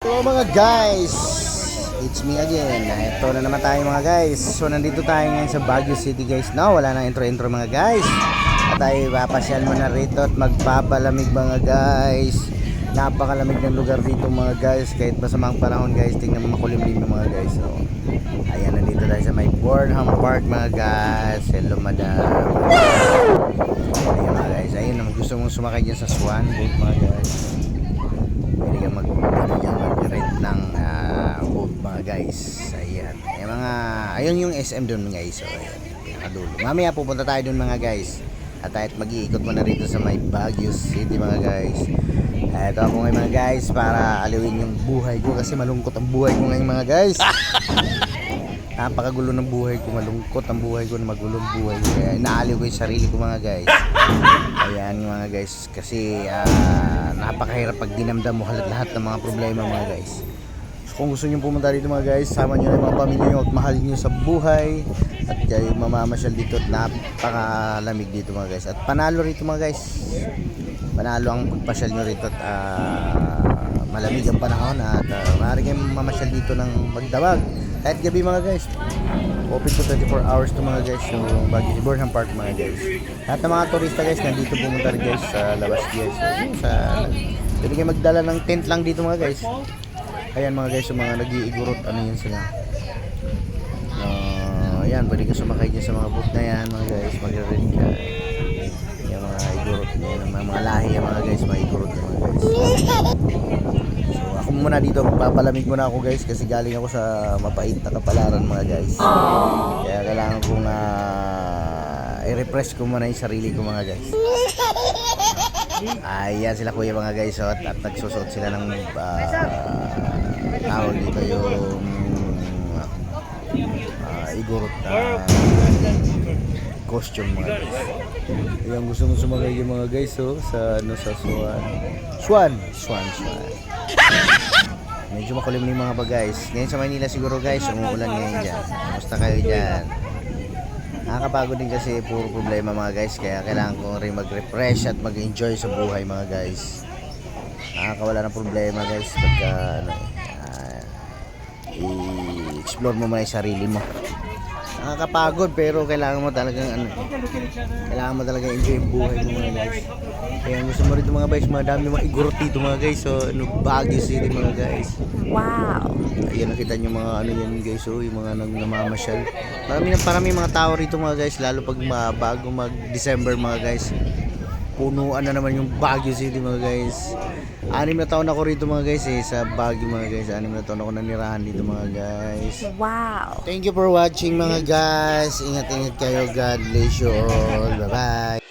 Hello mga guys, it's me again. Ito na naman tayo mga guys. So nandito tayo ngayon sa Baguio City guys. No, wala nang intro mga guys. At tayo papasyal muna rito at magpapalamig mga guys. Napakalamig ng lugar dito mga guys. Kahit masamang panahon guys, tingnan mo makulimlim mga guys. So, ayan, nandito tayo sa may Burnham Park mga guys. Hello madam. Ayan mga guys, ayun, gusto mong sumakay dyan sa Swan boat mga guys. Pwede ka mag-rent ng boat mga guys. Ayan. Ayun yung SM doon guys. So, ayan. Pinakadulo. Mamaya pupunta tayo doon mga guys. At mag-iikot muna rito sa may Baguio City mga guys. Ito ako ngayon mga guys para aliwin yung buhay ko. Kasi malungkot ang buhay ko ngayon mga guys. Napakagulo ng buhay ko. Malungkot ang buhay ko na magulong buhay ko. Kaya inaaliw ko yung sarili ko mga guys. Ayan mga guys. Kasi napakahirap pag dinamdam mo lahat ng mga problema mga guys. So, kung gusto nyo pumunta dito mga guys, sama nyo na yung mga pamilya nyo at mahal nyo sa buhay. At kayo mamamasyal dito at napakalamig dito mga guys. At panalo rito mga guys. Panalo ang pagpasyal nyo rito at malamig ang panahon. At maaari kayong mamasyal dito ng magdamag. Kahit gabi mga guys. Open to 24 hours to mga guys. Yung Baguio Burnham Park mga guys. Lahat ng mga turista guys nandito pumunta rin guys sa labas guys. Pwede kayo magdala ng tent lang dito mga guys. Ayan mga guys, yung mga nag-iigurot, ano yun sila. Ayan, pwede ka sumakay dyan sa mga boat na yan mga guys. Mag-rent ka. Yung mga igurot yan, mga lahi yan mga guys. Mga igurot yan mga guys. So ako muna dito, magpapalamig muna ako guys. Kasi galing ako sa mapait na kapalaran mga guys. Kaya kailangan kong i-refresh ko muna yung sarili ko mga guys. Ayan sila kuya mga guys. At nagsusot sila ng tawag dito yung igurot na costume mga guys. Ayan, gusto mo sumagay yung mga guys sa Swan. Medyo makulim na yung mga guys. Ngayon sa Manila siguro guys, umuulan ngayon dyan. Kamusta kayo dyan? Nakakapagod din kasi puro problema mga guys. Kaya kailangan ko rin mag-refresh at mag-enjoy sa buhay mga guys. Nakakawala ng problema guys pagka i-explore mo muna yung sarili mo. Nakakapagod pero kailangan mo talagang enjoy yung buhay mo mga guys. Kaya gusto mo rito mga guys, madami mga igurot dito mga guys. So Baguio City mga guys. Wow. Ayan, nakita nyo mga yan guys, yung mga namamasyal. Parami mga tao rito mga guys, lalo pag bago mag December mga guys. Punuan na naman yung Baguio City mga guys. 6 na taon ako rito mga guys sa Baguio mga guys. 6 na taon ako nanirahan dito mga guys. Wow. Thank you for watching mga guys. Ingat-ingat kayo. God bless you all. Bye bye.